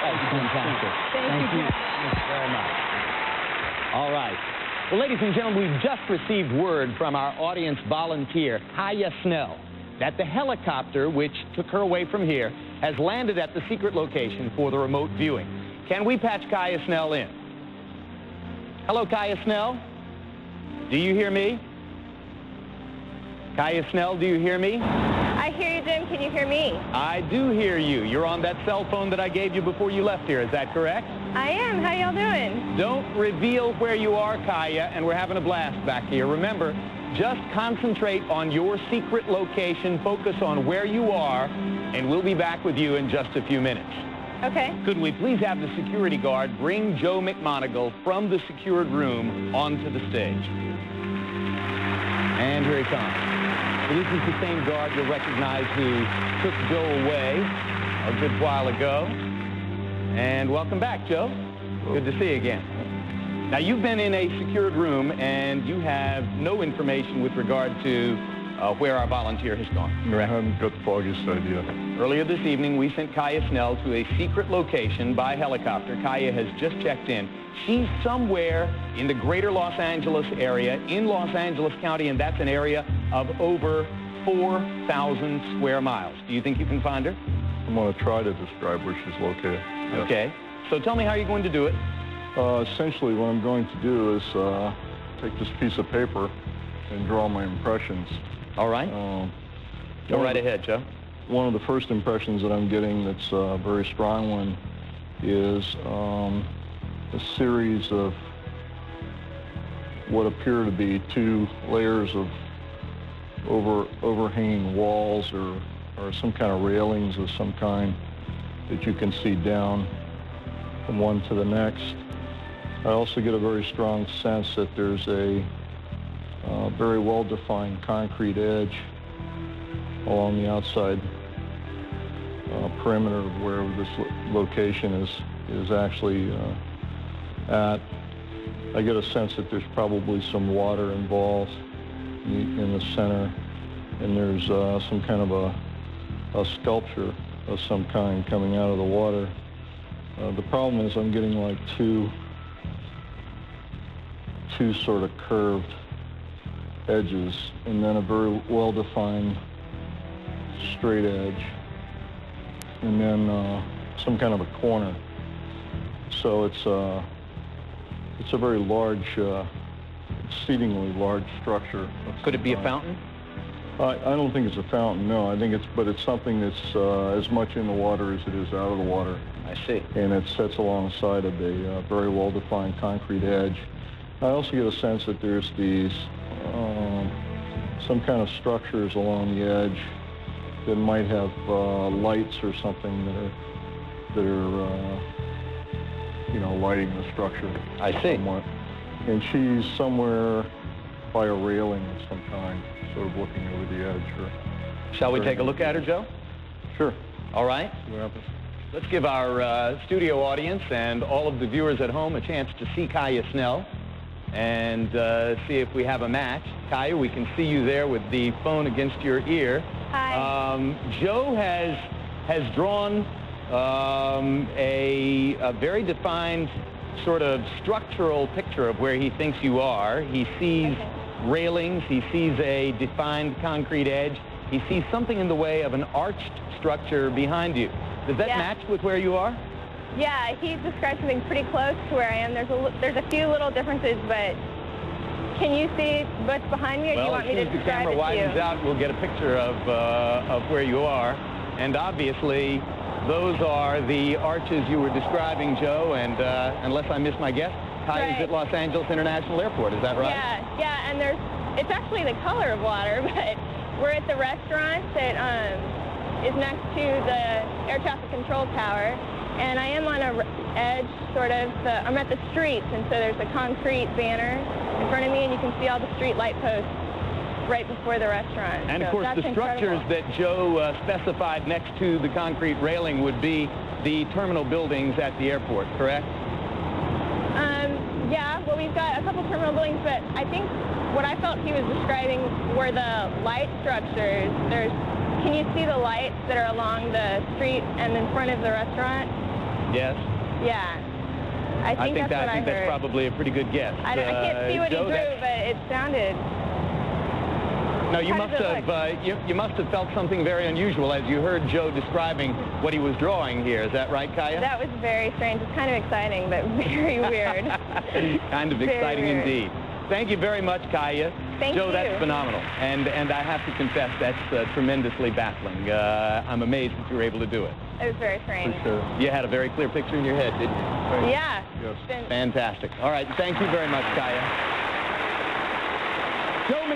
That's fantastic. Thank you. Thank you very much. All right. Well, ladies and gentlemen, we've just received word from our audience volunteer, Kaya Snell, that the helicopter, which took her away from here, has landed at the secret location for the remote viewing. Can we patch Kaya Snell in? Hello, Kaya Snell? Do you hear me? Kaya Snell, do you hear me? I hear you, Jim. Can you hear me? I do hear you. You're on that cell phone that I gave you before you left here. Is that correct? I am. How y'all doing? Don't reveal where you are, Kaya, and we're having a blast back here. Remember, just concentrate on your secret location, focus on where you are, and we'll be back with you in just a few minutes. Okay. Could we please have the security guard bring Joe McMoneagle from the secured room onto the stage? And here he comes. So this is the same guard you'll recognize who took Joe away a good while ago. And welcome back, Joe. Good to see you again. Now, you've been in a secured room, and you have no information with regard to where our volunteer has gone. I haven't got the foggiest idea. Earlier this evening, we sent Kaya Snell to a secret location by helicopter. Kaya has just checked in. She's somewhere in the greater Los Angeles area, in Los Angeles County, and that's an area of over 4,000 square miles. Do you think you can find her? I'm going to try to describe where she's located. Yes. Okay. So tell me how you're going to do it. Essentially, what I'm going to do is take this piece of paper and draw my impressions. All right. Go right ahead, Joe. One of the first impressions that I'm getting that's a very strong one is a series of what appear to be two layers of overhanging walls or some kind of railings of some kind that you can see down from one to the next. I also get a very strong sense that there's a very well-defined concrete edge along the outside perimeter of where this location is actually at. I get a sense that there's probably some water involved in the center, and there's some kind of a sculpture of some kind coming out of the water. The problem is I'm getting like two sort of curved edges, and then a very well-defined straight edge, and then some kind of a corner. So it's a very large, exceedingly large structure. Could it be a fountain? I don't think it's a fountain, no. But it's something that's as much in the water as it is out of the water. I see. And it sits alongside of a very well-defined concrete edge. I also get a sense that there's these some kind of structures along the edge that might have lights or something that are lighting the structure. I see. Somewhat. And she's somewhere by a railing of some kind, sort of looking over the edge. Shall we take a look at her, Joe? Sure. All right. See what happens. Let's give our studio audience and all of the viewers at home a chance to see Kaya Snell and see if we have a match. Kaya, we can see you there with the phone against your ear. Hi. Joe has drawn a very defined sort of structural picture of where he thinks you are. He sees railings, he sees a defined concrete edge, he sees something in the way of an arched structure behind you. Does that match with where you are? Yeah, he described something pretty close to where I am. There's a few little differences, but can you see what's behind me, or do you want me to describe it to you? Well, as soon as the camera widens out, we'll get a picture of where you are. And obviously, those are the arches you were describing, Joe, and unless I miss my guess, Kaya's at Los Angeles International Airport, is that right? Yeah, and it's actually the color of water, but we're at the restaurant that is next to the air traffic control tower, and I am on a edge, sort of, I'm at the streets, and so there's a concrete banner in front of me, and you can see all the street light posts right before the restaurant. And so of course, the structures that Joe specified next to the concrete railing would be the terminal buildings at the airport, correct? Yeah, well, we've got a couple terminal buildings, but I think what I felt he was describing were the light structures. Can you see the lights that are along the street and in front of the restaurant? Yes? Yeah. I think that's what I heard. That's probably a pretty good guess. I can't see what Joe, he drew, but it sounded... No, you must have felt something very unusual as you heard Joe describing what he was drawing here. Is that right, Kaya? That was very strange. It's kind of exciting, but very weird. Kind of very exciting weird. Indeed. Thank you very much, Kaya. Thank Joe, you. that's phenomenal. And I have to confess, that's tremendously baffling. I'm amazed that you were able to do it. It was very strange. For sure. You had a very clear picture in your head, didn't you? Yeah. Yes. It's been- Fantastic. All right, thank you very much, Kaya. Joe